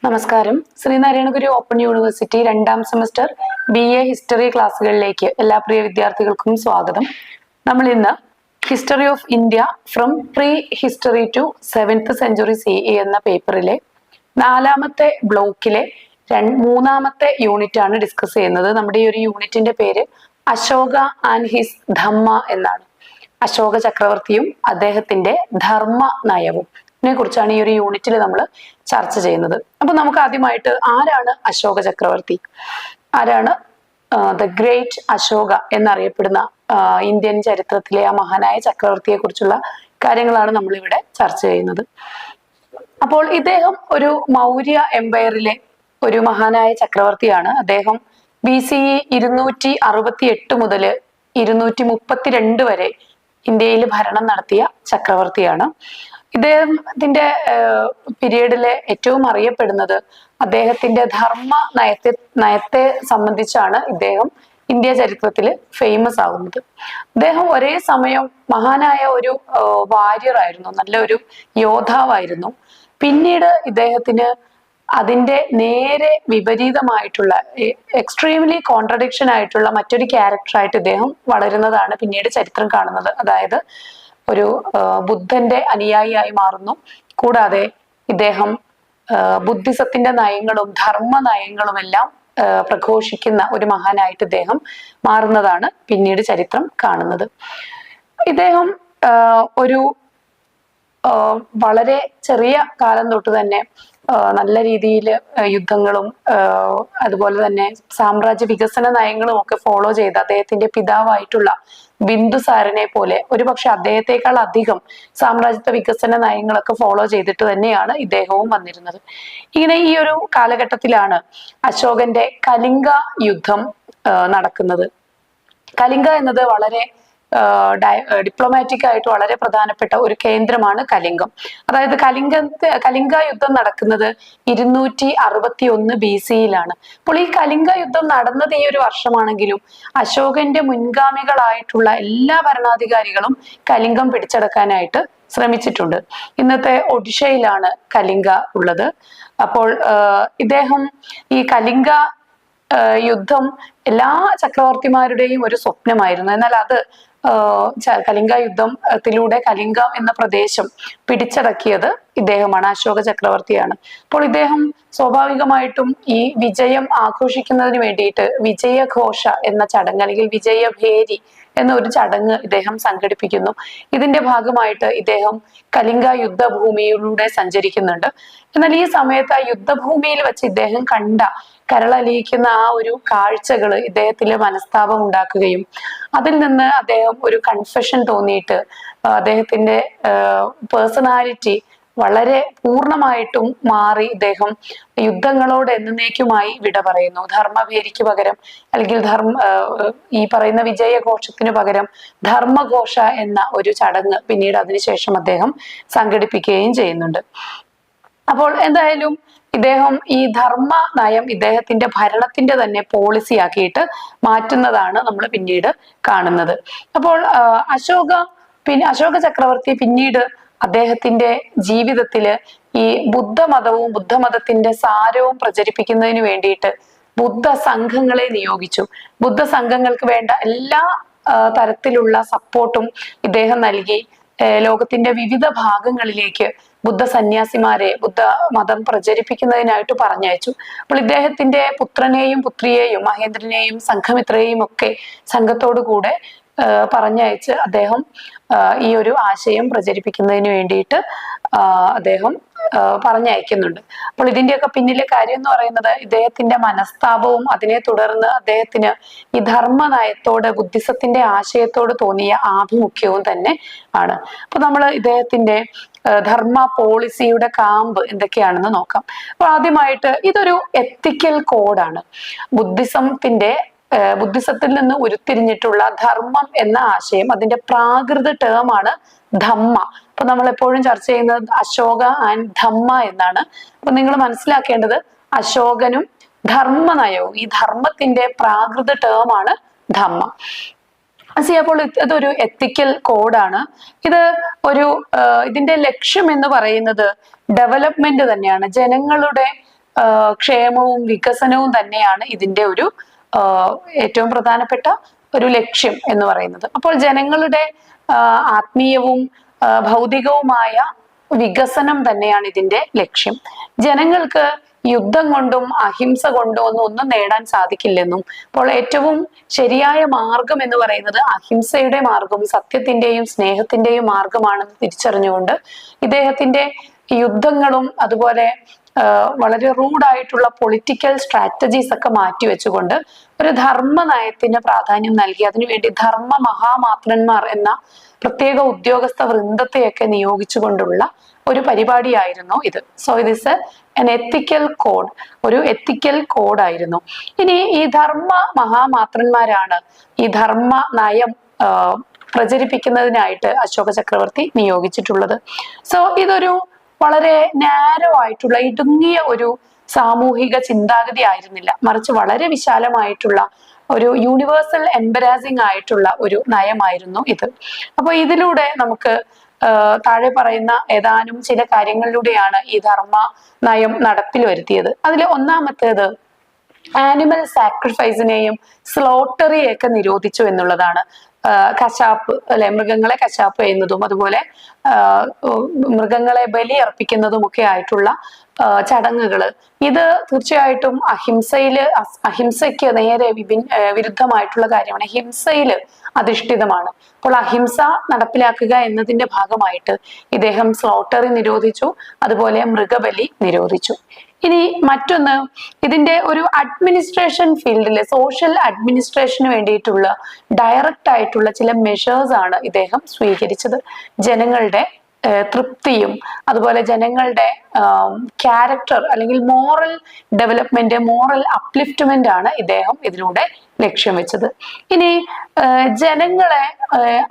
നമസ്കാരം. Sreenarayana Guru open university രണ്ടാം semester BA history ക്ലാസ്സുകളിലേക്ക് എല്ലാ പ്രിയ വിദ്യാർത്ഥികൾക്കും സ്വാഗതം. നമ്മൾ ഇന്ന് history of India from prehistory to 7th century CE എന്ന പേപ്പറിലെ 4ാമത്തെ ബ്ലോക്കിലെ മൂന്നാമത്തെ യൂണിറ്റ് ആണ് ഡിസ്കസ് ചെയ്യുന്നത്. നമ്മുടെ ഈ ഒരു യൂണിറ്റിന്റെ പേര് അശോക ആൻഡ് ഹിസ് ധമ്മ എന്നാണ്. അശോക ചക്രവർത്തിയും അദ്ദേഹത്തിന്റെ ധർമ്മ നയവും കുറിച്ചാണ് ഈ ഒരു യൂണിറ്റിൽ നമ്മൾ ചർച്ച ചെയ്യുന്നത്. അപ്പൊ നമുക്ക് ആദ്യമായിട്ട് ആരാണ് അശോക ചക്രവർത്തി, ആരാണ് ദ ഗ്രേറ്റ് അശോക എന്നറിയപ്പെടുന്ന ഇന്ത്യൻ ചരിത്രത്തിലെ ആ മഹാനായ ചക്രവർത്തിയെ കുറിച്ചുള്ള കാര്യങ്ങളാണ് നമ്മൾ ഇവിടെ ചർച്ച ചെയ്യുന്നത്. അപ്പോൾ ഇദ്ദേഹം ഒരു മൗര്യ എംപയറിലെ ഒരു മഹാനായ ചക്രവർത്തിയാണ്. അദ്ദേഹം BCE 268 മുതൽ 232 വരെ ഇന്ത്യയിൽ ഭരണം നടത്തിയ ചക്രവർത്തിയാണ്. ഇദ്ദേഹത്തിന്റെ പീരീഡിലെ ഏറ്റവും അറിയപ്പെടുന്നത് അദ്ദേഹത്തിന്റെ ധർമ്മ നയത്തെ സംബന്ധിച്ചാണ് ഇദ്ദേഹം ഇന്ത്യ ചരിത്രത്തിൽ ഫേമസ് ആകുന്നത്. അദ്ദേഹം ഒരേ സമയം മഹാനായ ഒരു വാര്യർ ആയിരുന്നു, നല്ലൊരു യോദ്ധാവായിരുന്നു. പിന്നീട് ഇദ്ദേഹത്തിന് അതിന്റെ നേരെ വിപരീതമായിട്ടുള്ള എക്സ്ട്രീംലി കോൺട്രഡിക്ഷൻ ആയിട്ടുള്ള മറ്റൊരു ക്യാരക്ടറായിട്ട് ഇദ്ദേഹം വളരുന്നതാണ് പിന്നീട് ചരിത്രം കാണുന്നത്. അതായത് ഒരു ബുദ്ധന്റെ അനുയായിയായി മാറുന്നു. കൂടാതെ ഇദ്ദേഹം ബുദ്ധിസത്തിന്റെ നയങ്ങളും ധർമ്മ നയങ്ങളും എല്ലാം പ്രഘോഷിക്കുന്ന ഒരു മഹാനായിട്ട് ഇദ്ദേഹം മാറുന്നതാണ് പിന്നീട് ചരിത്രം കാണുന്നത്. ഇദ്ദേഹം ഒരു വളരെ ചെറിയ കാലം തൊട്ട് തന്നെ നല്ല രീതിയിൽ യുദ്ധങ്ങളും അതുപോലെ തന്നെ സാമ്രാജ്യ വികസന നയങ്ങളും ഒക്കെ ഫോളോ ചെയ്ത് അദ്ദേഹത്തിന്റെ പിതാവായിട്ടുള്ള ബിന്ദുസാരനെ പോലെ ഒരുപക്ഷെ അദ്ദേഹത്തെക്കാൾ അധികം സാമ്രാജ്യത്വ വികസന നയങ്ങളൊക്കെ ഫോളോ ചെയ്തിട്ട് തന്നെയാണ് ഇദ്ദേഹവും വന്നിരുന്നത്. ഇങ്ങനെ ഈ ഒരു കാലഘട്ടത്തിലാണ് അശോകന്റെ കലിംഗ യുദ്ധം നടക്കുന്നത്. കലിംഗ എന്നത് വളരെ ഡിപ്ലോമാറ്റിക് ആയിട്ട് വളരെ പ്രധാനപ്പെട്ട ഒരു കേന്ദ്രമാണ് കലിംഗം. അതായത് കലിംഗ യുദ്ധം നടക്കുന്നത് 261 BCയിലാണ്. അപ്പോൾ ഈ കലിംഗ യുദ്ധം നടന്നത് ഈ ഒരു വർഷമാണെങ്കിലും അശോകന്റെ മുൻഗാമികളായിട്ടുള്ള എല്ലാ ഭരണാധികാരികളും കലിംഗം പിടിച്ചെടുക്കാനായിട്ട് ശ്രമിച്ചിട്ടുണ്ട്. ഇന്നത്തെ ഒഡീഷയിലാണ് കലിംഗ ഉള്ളത്. അപ്പോൾ ഇദ്ദേഹം ഈ കലിംഗ യുദ്ധം എല്ലാ ചക്രവർത്തിമാരുടെയും ഒരു സ്വപ്നമായിരുന്നു. എന്നാൽ അത് കലിംഗ യുദ്ധത്തിലൂടെ കലിംഗ എന്ന പ്രദേശം പിടിച്ചടക്കിയത് ഇദ്ദേഹമാണ്, അശോക ചക്രവർത്തിയാണ്. അപ്പോൾ ഇദ്ദേഹം സ്വാഭാവികമായിട്ടും ഈ വിജയം ആഘോഷിക്കുന്നതിന് വേണ്ടിയിട്ട് വിജയഘോഷ എന്ന ചടങ്ങ് അല്ലെങ്കിൽ വിജയഭേരി എന്ന ഒരു ചടങ്ങ് ഇദ്ദേഹം സംഘടിപ്പിക്കുന്നു. ഇതിന്റെ ഭാഗമായിട്ട് ഇദ്ദേഹം കലിംഗ യുദ്ധഭൂമിയിലൂടെ സഞ്ചരിക്കുന്നുണ്ട്. എന്നാൽ ഈ സമയത്ത് ആ യുദ്ധഭൂമിയിൽ വെച്ച് ഇദ്ദേഹം കണ്ട കരളലിയിക്കുന്ന ആ ഒരു കാഴ്ചകൾ ഇദ്ദേഹത്തിലെ മനസ്താപം ഉണ്ടാക്കുകയും അതിൽ നിന്ന് അദ്ദേഹം ഒരു കൺഫെഷൻ തോന്നിയിട്ട് അദ്ദേഹത്തിന്റെ പേഴ്സണാലിറ്റി വളരെ പൂർണ്ണമായിട്ടും മാറി ഇദ്ദേഹം യുദ്ധങ്ങളോട് എന്നേക്കുമായി വിട പറയുന്നു. ധർമ്മഭേരിക്ക് പകരം അല്ലെങ്കിൽ ഈ പറയുന്ന വിജയഘോഷത്തിന് പകരം ധർമ്മഘോഷ എന്ന ഒരു ചടങ്ങ് പിന്നീട് അതിനുശേഷം അദ്ദേഹം സംഘടിപ്പിക്കുകയും ചെയ്യുന്നുണ്ട്. അപ്പോൾ എന്തായാലും ഇദ്ദേഹം ഈ ധർമ്മ നയം ഇദ്ദേഹത്തിന്റെ ഭരണത്തിന്റെ തന്നെ പോളിസി ആക്കിയിട്ട് മാറ്റുന്നതാണ് നമ്മൾ പിന്നീട് കാണുന്നത്. അപ്പോൾ അശോക ചക്രവർത്തി പിന്നീട് അദ്ദേഹത്തിന്റെ ജീവിതത്തില് ഈ ബുദ്ധമതവും ബുദ്ധമതത്തിന്റെ സാരവും പ്രചരിപ്പിക്കുന്നതിന് വേണ്ടിയിട്ട് ബുദ്ധ സംഘങ്ങളെ നിയോഗിച്ചു. ബുദ്ധ സംഘങ്ങൾക്ക് വേണ്ട എല്ലാ തരത്തിലുള്ള സപ്പോർട്ടും ഇദ്ദേഹം നൽകി ലോകത്തിന്റെ വിവിധ ഭാഗങ്ങളിലേക്ക് ബുദ്ധ സന്യാസിമാരെ ബുദ്ധ മതം പ്രചരിപ്പിക്കുന്നതിനായിട്ട് പറഞ്ഞയച്ചു. അപ്പോൾ ഇദ്ദേഹത്തിന്റെ പുത്രനെയും പുത്രിയെയും മഹേന്ദ്രനെയും സംഘമിത്രയെയും ഒക്കെ സംഘത്തോടു കൂടെ പറഞ്ഞയച്ച് അദ്ദേഹം ഈ ഒരു ആശയം പ്രചരിപ്പിക്കുന്നതിന് വേണ്ടിയിട്ട് അദ്ദേഹം പറഞ്ഞയക്കുന്നുണ്ട്. അപ്പോൾ ഇതിന്റെയൊക്കെ പിന്നിലെ കാര്യം എന്ന് പറയുന്നത് ഇദ്ദേഹത്തിന്റെ മനസ്താപവും അതിനെ തുടർന്ന് അദ്ദേഹത്തിന് ഈ ധർമ്മ നയത്തോട് ബുദ്ധിസത്തിന്റെ ആശയത്തോട് തോന്നിയ ആഭിമുഖ്യവും തന്നെ ആണ്. അപ്പൊ നമ്മൾ ഇദ്ദേഹത്തിന്റെ ധർമ്മ പോളിസിയുടെ കാമ്പ് എന്തൊക്കെയാണെന്ന് നോക്കാം. അപ്പൊ ആദ്യമായിട്ട് ഇതൊരു എത്തിക്കൽ കോഡാണ്. ബുദ്ധിസത്തിൽ നിന്ന് ഉരുത്തിരിഞ്ഞിട്ടുള്ള ധർമ്മം എന്ന ആശയം, അതിന്റെ പ്രാകൃത ടേമാണ് ധമ്മ. അപ്പൊ നമ്മൾ എപ്പോഴും ചർച്ച ചെയ്യുന്നത് അശോക ആൻഡ് ധമ്മ എന്നാണ്. അപ്പൊ നിങ്ങൾ മനസ്സിലാക്കേണ്ടത് അശോകനും ധർമ്മ നയവും, ഈ ധർമ്മത്തിന്റെ പ്രാകൃത ടേമാണ് ധമ്മ. അപ്പോൾ ഇതൊരു എത്തിക്കൽ കോഡാണ്. ഇതിന്റെ ലക്ഷ്യം എന്ന് പറയുന്നത് ഡെവലപ്മെന്റ് തന്നെയാണ്. ജനങ്ങളുടെ ക്ഷേമവും വികസനവും തന്നെയാണ് ഇതിന്റെ ഒരു ഏറ്റവും പ്രധാനപ്പെട്ട ഒരു ലക്ഷ്യം എന്ന് പറയുന്നത്. അപ്പോൾ ജനങ്ങളുടെ ആത്മീയവും ഭൗതികവുമായ വികസനം തന്നെയാണ് ഇതിന്റെ ലക്ഷ്യം. ജനങ്ങൾക്ക് യുദ്ധം കൊണ്ടും അഹിംസ കൊണ്ടും ഒന്നും നേടാൻ സാധിക്കില്ലെന്നും, അപ്പോൾ ഏറ്റവും ശരിയായ മാർഗം എന്ന് പറയുന്നത് അഹിംസയുടെ മാർഗവും സത്യത്തിന്റെയും സ്നേഹത്തിന്റെയും മാർഗമാണെന്ന് തിരിച്ചറിഞ്ഞുകൊണ്ട് ഇദ്ദേഹത്തിന്റെ യുദ്ധങ്ങളും അതുപോലെ വളരെ റൂഡായിട്ടുള്ള പൊളിറ്റിക്കൽ സ്ട്രാറ്റജീസ് ഒക്കെ മാറ്റിവെച്ചുകൊണ്ട് ഒരു ധർമ്മ നയത്തിന് പ്രാധാന്യം നൽകി അതിനുവേണ്ടി ധർമ്മ മഹാമാത്രന്മാർ എന്ന പ്രത്യേക ഉദ്യോഗസ്ഥ വൃന്ദത്തെയൊക്കെ നിയോഗിച്ചുകൊണ്ടുള്ള ഒരു പരിപാടിയായിരുന്നു ഇത്. സോ ഇത് ഇസ് എൻ എത്തിക്കൽ കോഡ്, ഒരു എത്തിക്കൽ കോഡായിരുന്നു. ഇനി ഈ ധർമ്മ മഹാമാത്രന്മാരാണ് ഈ ധർമ്മ നയം പ്രചരിപ്പിക്കുന്നതിനായിട്ട് അശോക ചക്രവർത്തി നിയോഗിച്ചിട്ടുള്ളത്. സോ ഇതൊരു വളരെ നാരോ ആയിട്ടുള്ള ഇടുങ്ങിയ ഒരു സാമൂഹിക ചിന്താഗതി ആയിരുന്നില്ല, മറിച്ച് വളരെ വിശാലമായിട്ടുള്ള ഒരു യൂണിവേഴ്സൽ എംബരാസിംഗ് ആയിട്ടുള്ള ഒരു നയമായിരുന്നു ഇത്. അപ്പൊ ഇതിലൂടെ നമുക്ക് താഴെ പറയുന്ന ഏതാനും ചില കാര്യങ്ങളിലൂടെയാണ് ഈ ധർമ്മ നയം നടപ്പിൽ വരുത്തിയത്. അതിൽ ഒന്നാമത്തേത് ആനിമൽ സാക്രിഫൈസിനെയും സ്ലോട്ടറിയൊക്കെ നിരോധിച്ചു എന്നുള്ളതാണ്. കശാപ്പ് അല്ലെ, മൃഗങ്ങളെ കശാപ്പ് ചെയ്യുന്നതും അതുപോലെ മൃഗങ്ങളെ ബലി അർപ്പിക്കുന്നതും ഒക്കെ ആയിട്ടുള്ള ചടങ്ങുകൾ, ഇത് തീർച്ചയായിട്ടും അഹിംസയ്ക്ക് നേരെ വിരുദ്ധമായിട്ടുള്ള കാര്യമാണ്, ഹിംസയിൽ അധിഷ്ഠിതമാണ്. അപ്പോൾ അഹിംസ നടപ്പിലാക്കുക എന്നതിന്റെ ഭാഗമായിട്ട് ഇദ്ദേഹം സ്ലോട്ടറി നിരോധിച്ചു, അതുപോലെ മൃഗബലി നിരോധിച്ചു. ഇനി മറ്റൊന്ന്, ഇതിന്റെ ഒരു അഡ്മിനിസ്ട്രേഷൻ ഫീൽഡില് സോഷ്യൽ അഡ്മിനിസ്ട്രേഷന് വേണ്ടിയിട്ടുള്ള ഡയറക്റ്റ് ആയിട്ടുള്ള ചില മെഷേഴ്സ് ആണ് ഇദ്ദേഹം സ്വീകരിച്ചത്. ജനങ്ങളുടെ തൃപ്തിയും അതുപോലെ ജനങ്ങളുടെ ക്യാരക്ടർ അല്ലെങ്കിൽ മോറൽ ഡെവലപ്മെന്റ്, മോറൽ അപ്ലിഫ്റ്റ്മെന്റ് ആണ് ഇദ്ദേഹം ഇതിലൂടെ ലക്ഷ്യം വെച്ചത്. ഇനി ജനങ്ങളെ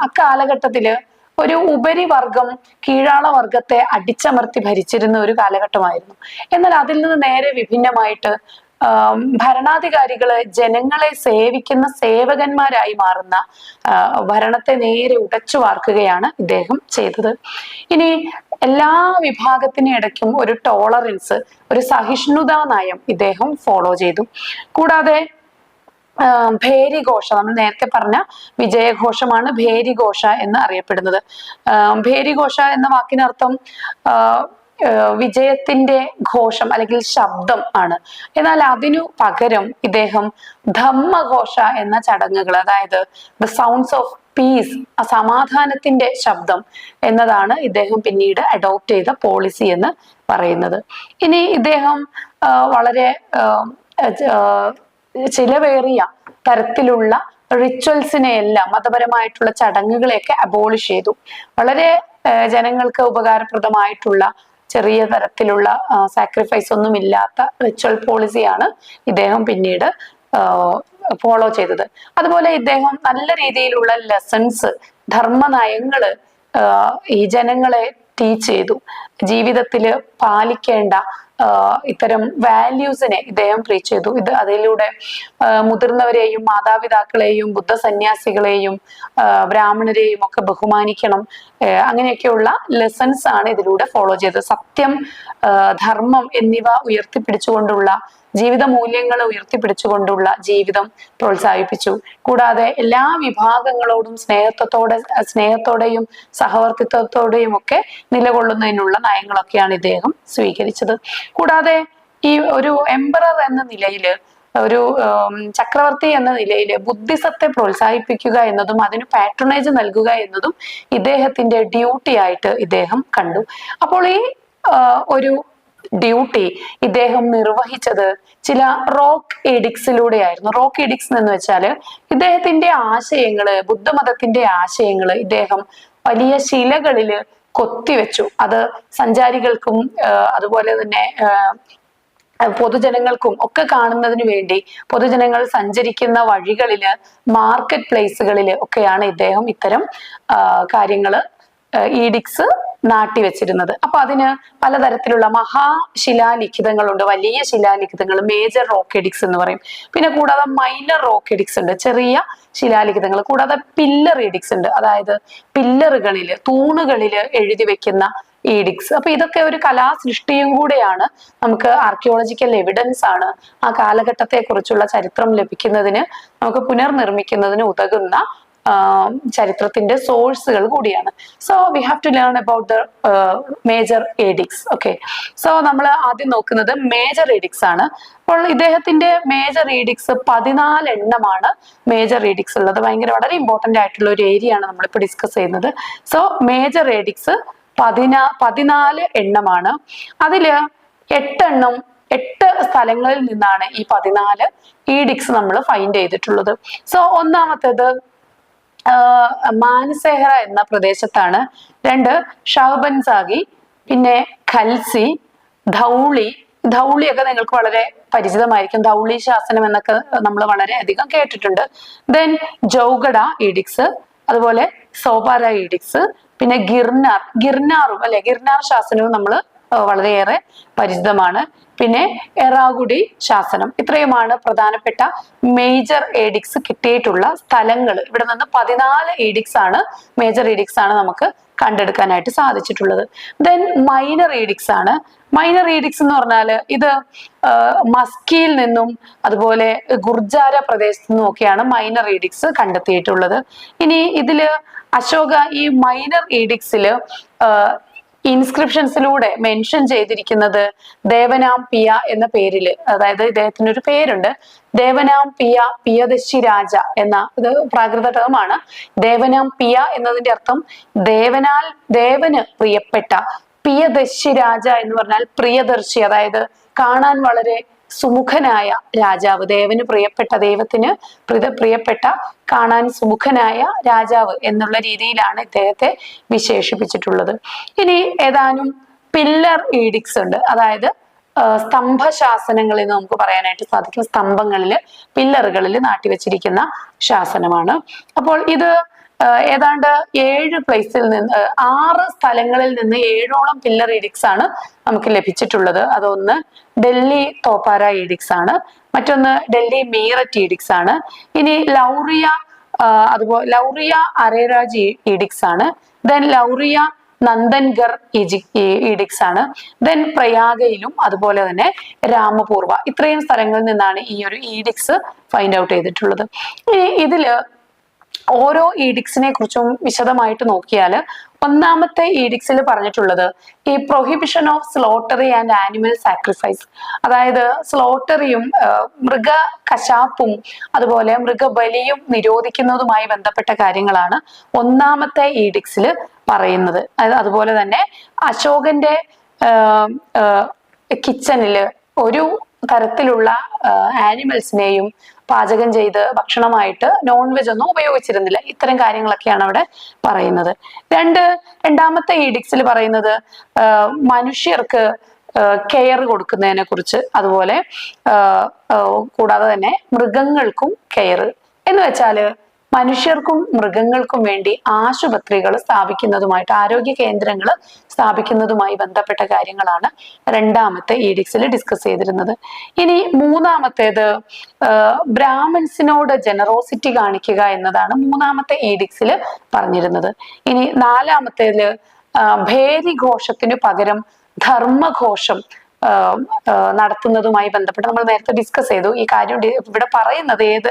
അക്കാലഘട്ടത്തില് ഒരു ഉപരിവർഗം കീഴാള വർഗത്തെ അടിച്ചമർത്തി ഭരിച്ചിരുന്ന ഒരു കാലഘട്ടമായിരുന്നു. എന്നാൽ അതിൽ നിന്ന് നേരെ വിഭിന്നമായിട്ട് ഭരണാധികാരികള് ജനങ്ങളെ സേവിക്കുന്ന സേവകന്മാരായി മാറുന്ന ഭരണത്തെ നേരെ ഉടച്ചു വാർക്കുകയാണ് ഇദ്ദേഹം ചെയ്തത്. ഇനി എല്ലാ വിഭാഗത്തിനും ഇടയ്ക്കും ഒരു ടോളറൻസ്, ഒരു സഹിഷ്ണുതാ നയം ഇദ്ദേഹം ഫോളോ ചെയ്തു. കൂടാതെ ഭേരിഘോഷ, നമ്മൾ നേരത്തെ പറഞ്ഞ വിജയഘോഷമാണ് ഭേരിഘോഷ എന്ന് അറിയപ്പെടുന്നത്. ഭേരിഘോഷ എന്ന വാക്കിനർത്ഥം വിജയത്തിന്റെ ഘോഷം അല്ലെങ്കിൽ ശബ്ദം ആണ്. എന്നാൽ അതിനു പകരം ഇദ്ദേഹം ധമ്മഘോഷ എന്ന ചടങ്ങുകൾ, അതായത് ദ സൗണ്ട്സ് ഓഫ് പീസ്, സമാധാനത്തിന്റെ ശബ്ദം എന്നതാണ് ഇദ്ദേഹം പിന്നീട് അഡോപ്റ്റ് ചെയ്ത പോളിസി എന്ന് പറയുന്നത്. ഇനി ഇദ്ദേഹം വളരെ ചിലവേറിയ തരത്തിലുള്ള റിച്വൽസിനെ എല്ലാം, മതപരമായിട്ടുള്ള ചടങ്ങുകളെയൊക്കെ അബോളിഷ് ചെയ്തു. വളരെ ജനങ്ങൾക്ക് ഉപകാരപ്രദമായിട്ടുള്ള ചെറിയ തരത്തിലുള്ള സാക്രിഫൈസ് ഒന്നും ഇല്ലാത്ത റിച്വൽ പോളിസിയാണ് ഇദ്ദേഹം പിന്നീട് ഫോളോ ചെയ്തത്. അതുപോലെ ഇദ്ദേഹം നല്ല രീതിയിലുള്ള ലെസൺസ്, ധർമ്മ നയങ്ങള് ഈ ജനങ്ങളെ ടീച്ച് ചെയ്തു. ജീവിതത്തില് പാലിക്കേണ്ട ഇത്തരം വാല്യൂസിനെ ഇദ്ദേഹം പ്രീച്ച് ചെയ്തു. അതിലൂടെ മുതിർന്നവരെയും മാതാപിതാക്കളെയും ബുദ്ധ സന്യാസികളെയും ബ്രാഹ്മണരെയും ഒക്കെ ബഹുമാനിക്കണം, അങ്ങനെയൊക്കെയുള്ള ലെസൺസ് ആണ് ഇതിലൂടെ ഫോളോ ചെയ്തത്. സത്യം, ധർമ്മം എന്നിവ ഉയർത്തിപ്പിടിച്ചുകൊണ്ടുള്ള ജീവിത മൂല്യങ്ങളെ ഉയർത്തിപ്പിടിച്ചുകൊണ്ടുള്ള ജീവിതം പ്രോത്സാഹിപ്പിച്ചു. കൂടാതെ എല്ലാ വിഭാഗങ്ങളോടും സ്നേഹത്തോടെയും സഹവർത്തിത്വത്തോടെയും ഒക്കെ നിലകൊള്ളുന്നതിനുള്ള നയങ്ങളൊക്കെയാണ് ഇദ്ദേഹം സ്വീകരിച്ചത്. കൂടാതെ ഈ ഒരു എംപറർ എന്ന നിലയില്, ഒരു ചക്രവർത്തി എന്ന നിലയിൽ ബുദ്ധിസത്തെ പ്രോത്സാഹിപ്പിക്കുക എന്നതും അതിന് പാട്രണേജ് നൽകുക എന്നതും ഇദ്ദേഹത്തിന്റെ ഡ്യൂട്ടി ആയിട്ട് ഇദ്ദേഹം കണ്ടു. അപ്പോൾ ഈ ഒരു ഡ്യൂട്ടി ഇദ്ദേഹം നിർവഹിച്ചത് ചില റോക്ക് എഡിക്സിലൂടെയായിരുന്നു. റോക്ക് എഡിക്സ് എന്ന് വെച്ചാല് ഇദ്ദേഹത്തിന്റെ ആശയങ്ങള്, ബുദ്ധമതത്തിന്റെ ആശയങ്ങള് ഇദ്ദേഹം വലിയ ശിലകളില് കൊത്തിവെച്ചു. അത് സഞ്ചാരികൾക്കും അതുപോലെ തന്നെ പൊതുജനങ്ങൾക്കും ഒക്കെ കാണുന്നതിന് വേണ്ടി പൊതുജനങ്ങൾ സഞ്ചരിക്കുന്ന വഴികളില്, മാർക്കറ്റ് പ്ലേസുകളില് ഒക്കെയാണ് ഇദ്ദേഹം ഇത്തരം കാര്യങ്ങള്, ഈഡിക്സ് നാട്ടിവെച്ചിരുന്നത്. അപ്പൊ അതിന് പലതരത്തിലുള്ള മഹാശിലാലിഖിതങ്ങളുണ്ട്, വലിയ ശിലാലിഖിതങ്ങൾ, മേജർ റോക്ക് എഡിക്സ് എന്ന് പറയും. പിന്നെ കൂടാതെ മൈനർ റോക്ക് എഡിക്സ് ഉണ്ട്, ചെറിയ ശിലാലിഖിതങ്ങൾ. കൂടാതെ പില്ലർ എഡിക്സ് ഉണ്ട്, അതായത് പില്ലറുകളില്, തൂണുകളില് എഴുതി വെക്കുന്ന ഈഡിക്സ്. അപ്പൊ ഇതൊക്കെ ഒരു കലാസൃഷ്ടിയും കൂടെയാണ്, നമുക്ക് ആർക്കിയോളജിക്കൽ എവിഡൻസ് ആണ്, ആ കാലഘട്ടത്തെ കുറിച്ചുള്ള ചരിത്രം ലഭിക്കുന്നതിന്, നമുക്ക് പുനർനിർമ്മിക്കുന്നതിന് ഉതകുന്ന ചരിത്രത്തിന്റെ സോഴ്സുകൾ കൂടിയാണ്. So we have to learn about the major edicts. Okay, so നമ്മൾ ആദ്യം നോക്കുന്നത് മേജർ എഡിക്സ് ആണ്. അപ്പോൾ ഇദ്ദേഹത്തിന്റെ മേജർ എഡിക്സ് 14 എണ്ണമാണ് മേജർ എഡിക്സ് ഉള്ളത്. വളരെ ഇമ്പോർട്ടന്റ് ആയിട്ടുള്ള ഒരു ഏരിയ ആണ് നമ്മളിപ്പോൾ ഡിസ്കസ് ചെയ്യുന്നത്. സോ മേജർ എഡിക്സ് 14 എണ്ണമാണ്. അതില് 8 സ്ഥലങ്ങളിൽ നിന്നാണ് ഈ 14 ഈഡിക്സ് നമ്മൾ ഫൈൻഡ് ചെയ്തിട്ടുള്ളത്. സോ ഒന്നാമത്തേത് മാനസേഹറ എന്ന പ്രദേശത്താണ്. 2 ഷഹബൻസാഗി, പിന്നെ ഖൽസി, ധൗളിയൊക്കെ നിങ്ങൾക്ക് വളരെ പരിചിതമായിരിക്കും. ധൗളി ശാസനം എന്നൊക്കെ നമ്മൾ വളരെയധികം കേട്ടിട്ടുണ്ട്. ദെൻ ജൗഗഡ ഈഡിക്സ്, അതുപോലെ സോപാര ഈഡിക്സ്, പിന്നെ ഗിർനാറും അല്ലെ, ഗിർനാർ ശാസനവും നമ്മൾ വളരെയേറെ പരിചിതമാണ്. പിന്നെ എറാഗുഡി ശാസനം. ഇത്രയുമാണ് പ്രധാനപ്പെട്ട മേജർ എഡിക്സ് കിട്ടിയിട്ടുള്ള സ്ഥലങ്ങൾ. ഇവിടെ നിന്ന് 14 എഡിക്സ് ആണ്, മേജർ എഡിക്സ് ആണ് നമുക്ക് കണ്ടെടുക്കാനായിട്ട് സാധിച്ചിട്ടുള്ളത്. ദെൻ മൈനർ എഡിക്സ് ആണ്. മൈനർ എഡിക്സ് എന്ന് പറഞ്ഞാൽ ഇത് മസ്കിയിൽ നിന്നും അതുപോലെ ഗുർജാര പ്രദേശത്തു നിന്നും ഒക്കെയാണ് മൈനർ എഡിക്സ് കണ്ടെത്തിയിട്ടുള്ളത്. ഇനി ഇതില് അശോക ഈ മൈനർ എഡിക്സില് ഇൻസ്ക്രിപ്ഷൻസിലൂടെ മെൻഷൻ ചെയ്തിരിക്കുന്നത് ദേവനാം പിയ എന്ന പേരില്, അതായത് ഇദ്ദേഹത്തിന് ഒരു പേരുണ്ട്, ദേവനാം പിയ പിയദശി രാജ എന്ന, ഇത് പ്രാകൃത ടേമാണ്. ദേവനാം പിയ എന്നതിന്റെ അർത്ഥം ദേവന് പ്രിയപ്പെട്ട, പിയദശി രാജ എന്ന് പറഞ്ഞാൽ പ്രിയദർശി, അതായത് കാണാൻ വളരെ സുമുഖനായ രാജാവ്, ദേവന് പ്രിയപ്പെട്ട, ദൈവത്തിന് പ്രിയപ്പെട്ട കാണാൻ സുമുഖനായ രാജാവ് എന്നുള്ള രീതിയിലാണ് ഇദ്ദേഹത്തെ വിശേഷിപ്പിച്ചിട്ടുള്ളത്. ഇനി ഏതാനും പില്ലർ ഈഡിക്സ് ഉണ്ട്, അതായത് സ്തംഭശാസനങ്ങളിൽ നിന്ന് നമുക്ക് പറയാനായിട്ട് സാധിക്കും. സ്തംഭങ്ങളില്, പില്ലറുകളിൽ നാട്ടിവെച്ചിരിക്കുന്ന ശാസനമാണ്. അപ്പോൾ ഇത് ഏതാണ്ട് 7 പ്ലേസിൽ നിന്ന് 6 സ്ഥലങ്ങളിൽ നിന്ന് 7ഓളം പില്ലർ ഈഡിക്സ് ആണ് നമുക്ക് ലഭിച്ചിട്ടുള്ളത്. അതൊന്ന് ഡൽഹി തോപ്പാര ഈഡിക്സ് ആണ്, മറ്റൊന്ന് ഡൽഹി മീററ്റ് ഈഡിക്സ് ആണ്, ഇനി അതുപോലെ ലൗറിയ അരേരാജ് ഈഡിക്സ് ആണ്, ദെൻ ലൗറിയ നന്ദൻഗർ ഈഡിക്സ് ആണ്, ദെൻ പ്രയാഗയിലും അതുപോലെ തന്നെ രാമപൂർവ. ഇത്രയും സ്ഥലങ്ങളിൽ നിന്നാണ് ഈ ഒരു ഈഡിക്സ് ഫൈൻഡ് ഔട്ട് ചെയ്തിട്ടുള്ളത്. ഇനി ഇതില് ഓരോ ഈഡിക്സിനെ കുറിച്ചും വിശദമായിട്ട് നോക്കിയാൽ, ഒന്നാമത്തെ ഈഡിക്സിൽ പറഞ്ഞിട്ടുള്ളത് ഈ prohibition of slaughter and animal sacrifice, അതായത് സ്ലോട്ടറിയും കശാപ്പും അതുപോലെ മൃഗബലിയും നിരോധിക്കുന്നതുമായി ബന്ധപ്പെട്ട കാര്യങ്ങളാണ് ഒന്നാമത്തെ ഈഡിക്സിൽ പറയുന്നത്. അതുപോലെ തന്നെ അശോകന്റെ കിച്ചണില് ഒരു തരത്തിലുള്ള ആനിമൽസിനെയും പാചകം ചെയ്ത് ഭക്ഷണമായിട്ട് നോൺ വെജ് ഒന്നും ഉപയോഗിച്ചിരുന്നില്ല. ഇത്തരം കാര്യങ്ങളൊക്കെയാണ് അവിടെ പറയുന്നത്. രണ്ടാമത്തെ ഈഡിക്സിൽ പറയുന്നത് മനുഷ്യർക്ക് കെയർ കൊടുക്കുന്നതിനെ കുറിച്ച്, അതുപോലെ കൂടാതെ തന്നെ മൃഗങ്ങൾക്കും കെയർ എന്ന് വെച്ചാല് മനുഷ്യർക്കും മൃഗങ്ങൾക്കും വേണ്ടി ആശുപത്രികൾ സ്ഥാപിക്കുന്നതുമായിട്ട്, ആരോഗ്യ കേന്ദ്രങ്ങൾ സ്ഥാപിക്കുന്നതുമായി ബന്ധപ്പെട്ട കാര്യങ്ങളാണ് രണ്ടാമത്തെ ഈഡിക്സിൽ ഡിസ്കസ് ചെയ്തിരുന്നത്. ഇനി മൂന്നാമത്തേത് ബ്രാഹ്മിൻസിനോട് ജനറോസിറ്റി കാണിക്കുക എന്നതാണ് മൂന്നാമത്തെ ഈഡിക്സിൽ പറഞ്ഞിരുന്നത്. ഇനി നാലാമത്തേതില് ഭേരിഘോഷത്തിനു പകരം ധർമ്മഘോഷം നടത്തുന്നതുമായി ബന്ധപ്പെട്ട് നമ്മൾ നേരത്തെ ഡിസ്കസ് ചെയ്തു. ഈ കാര്യം ഇവിടെ പറയുന്നത് ഏത്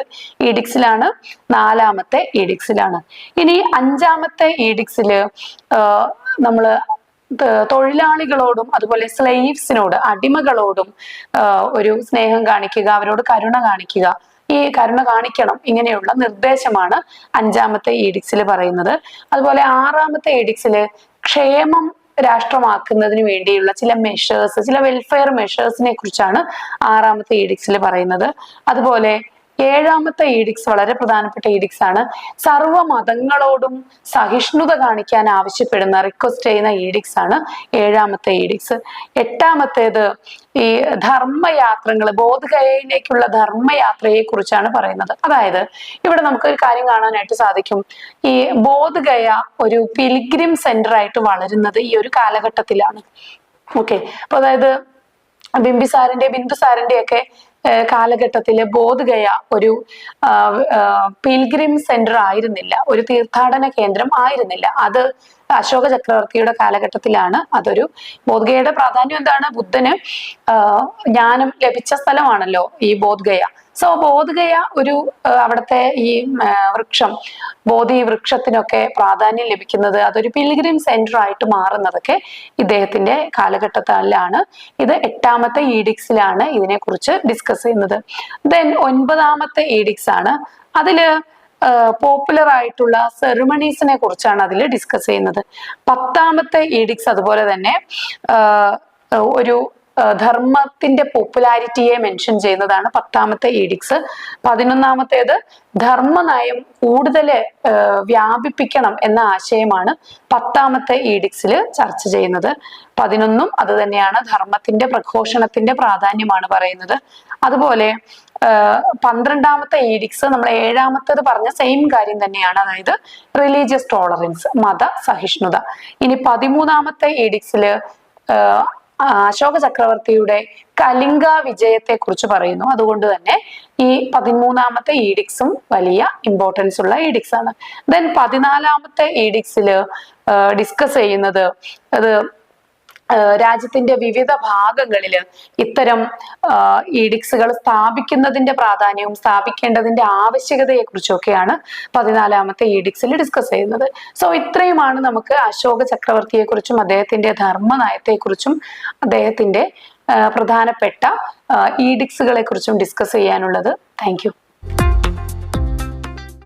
ഈഡിക്സിലാണ്? നാലാമത്തെ ഈഡിക്സിലാണ്. ഇനി അഞ്ചാമത്തെ ഈഡിക്സില് നമ്മള് തൊഴിലാളികളോടും അതുപോലെ സ്ലേവ്സിനോട്, അടിമകളോടും ഒരു സ്നേഹം കാണിക്കുക, അവരോട് കരുണ കാണിക്കുക, ഈ കരുണ കാണിക്കണം, ഇങ്ങനെയുള്ള നിർദ്ദേശമാണ് അഞ്ചാമത്തെ ഈഡിക്സിൽ പറയുന്നത്. അതുപോലെ ആറാമത്തെ ഈഡിക്സില് ക്ഷേമം രാഷ്ട്രമാക്കുന്നതിന് വേണ്ടിയുള്ള ചില മെഷേഴ്സ്, ചില വെൽഫെയർ മെഷേഴ്സിനെ കുറിച്ചാണ് ആറാമത്തെ ഈഡിക്സിൽ പറയുന്നത്. അതുപോലെ ഏഴാമത്തെ ഈഡിക്സ് വളരെ പ്രധാനപ്പെട്ട ഈഡിക്സ് ആണ്. സർവ്വ മതങ്ങളോടും സഹിഷ്ണുത കാണിക്കാൻ ആവശ്യപ്പെടുന്ന, റിക്വസ്റ്റ് ചെയ്യുന്ന ഈഡിക്സ് ആണ് ഏഴാമത്തെ ഈഡിക്സ്. എട്ടാമത്തേത് ഈ ധർമ്മയാത്രകൾ, ബോധഗയയിലേക്കുള്ള ധർമ്മയാത്രയെ കുറിച്ചാണ് പറയുന്നത്. അതായത് ഇവിടെ നമുക്ക് ഒരു കാര്യം കാണാനായിട്ട് സാധിക്കും. ഈ ബോധഗയ ഒരു പിൽഗ്രിം സെന്റർ ആയിട്ട് വളരുന്നത് ഈ ഒരു കാലഘട്ടത്തിലാണ്. ഓക്കെ, അപ്പൊ അതായത് ബിന്ദുസാരന്റെ ഒക്കെ കാലഘട്ടത്തില് ബോധ്ഗയ ഒരു പിൽഗ്രിം സെന്റർ ആയിരുന്നില്ല, ഒരു തീർത്ഥാടന കേന്ദ്രം ആയിരുന്നില്ല. അത് അശോക ചക്രവർത്തിയുടെ കാലഘട്ടത്തിലാണ് അതൊരു. ബോധ്ഗയയുടെ പ്രാധാന്യം എന്താണ്? ബുദ്ധന് ജ്ഞാനം ലഭിച്ച സ്ഥലമാണല്ലോ ഈ ബോധ്ഗയ. സോ ബോധ്ഗയ ഒരു അവിടുത്തെ ഈ വൃക്ഷം, ബോധി വൃക്ഷത്തിനൊക്കെ പ്രാധാന്യം ലഭിക്കുന്നത്, അതൊരു പിൽഗ്രിം സെന്റർ ആയിട്ട് മാറുന്നതൊക്കെ ഇദ്ദേഹത്തിന്റെ കാലഘട്ടത്തിലാണ്. ഇത് 8ാമത്തെ ഈഡിക്സിലാണ് ഇതിനെക്കുറിച്ച് ഡിസ്കസ് ചെയ്യുന്നത്. ദെൻ 9ാമത്തെ ഈഡിക്സ് ആണ്. അതില് പോപ്പുലർ ആയിട്ടുള്ള സെറിമണീസിനെ കുറിച്ചാണ് അതിൽ ഡിസ്കസ് ചെയ്യുന്നത്. 10ാമത്തെ ഈഡിക്സ് അതുപോലെ തന്നെ ഒരു ധർമ്മത്തിന്റെ പോപ്പുലാരിറ്റിയെ മെൻഷൻ ചെയ്യുന്നതാണ് 10ാമത്തെ ഈഡിക്സ്. 11ാമത്തേത് ധർമ്മനയം കൂടുതൽ വ്യാപിപ്പിക്കണം എന്ന ആശയമാണ് 10ാമത്തെ ഈഡിക്സിൽ ചർച്ച ചെയ്യുന്നത്. 11ഉം അത് തന്നെയാണ്, ധർമ്മത്തിന്റെ പ്രഘോഷണത്തിന്റെ പ്രാധാന്യമാണ് പറയുന്നത്. അതുപോലെ 12ാമത്തെ ഈഡിക്സ് നമ്മൾ 7ാമത്തേത് പറഞ്ഞ സെയിം കാര്യം തന്നെയാണ്, അതായത് റിലീജിയസ് ടോളറൻസ്, മത സഹിഷ്ണുത. ഇനി 13ാമത്തെ ഈഡിക്സില് അശോക ചക്രവർത്തിയുടെ കലിംഗ വിജയത്തെ കുറിച്ച് പറയുന്നു. അതുകൊണ്ട് തന്നെ ഈ 13ാമത്തെ ഈഡിക്സും വലിയ ഇമ്പോർട്ടൻസ് ഉള്ള ഈഡിക്സ് ആണ്. ദെൻ 14ാമത്തെ ഈഡിക്സില് ഡിസ്കസ് ചെയ്യുന്നത് അത് രാജ്യത്തിന്റെ വിവിധ ഭാഗങ്ങളില് ഇത്തരം ഈഡിക്സുകൾ സ്ഥാപിക്കുന്നതിന്റെ പ്രാധാന്യവും സ്ഥാപിക്കേണ്ടതിന്റെ ആവശ്യകതയെ കുറിച്ചൊക്കെയാണ് 14ാമത്തെ ഈഡിക്സിൽ ഡിസ്കസ് ചെയ്യുന്നത്. സോ ഇത്രയുമാണ് നമുക്ക് അശോക ചക്രവർത്തിയെ കുറിച്ചും അദ്ദേഹത്തിന്റെ ധർമ്മനയത്തെക്കുറിച്ചും അദ്ദേഹത്തിന്റെ പ്രധാനപ്പെട്ട ഈഡിക്സുകളെ കുറിച്ചും ഡിസ്കസ് ചെയ്യാനുള്ളത്. Thank you.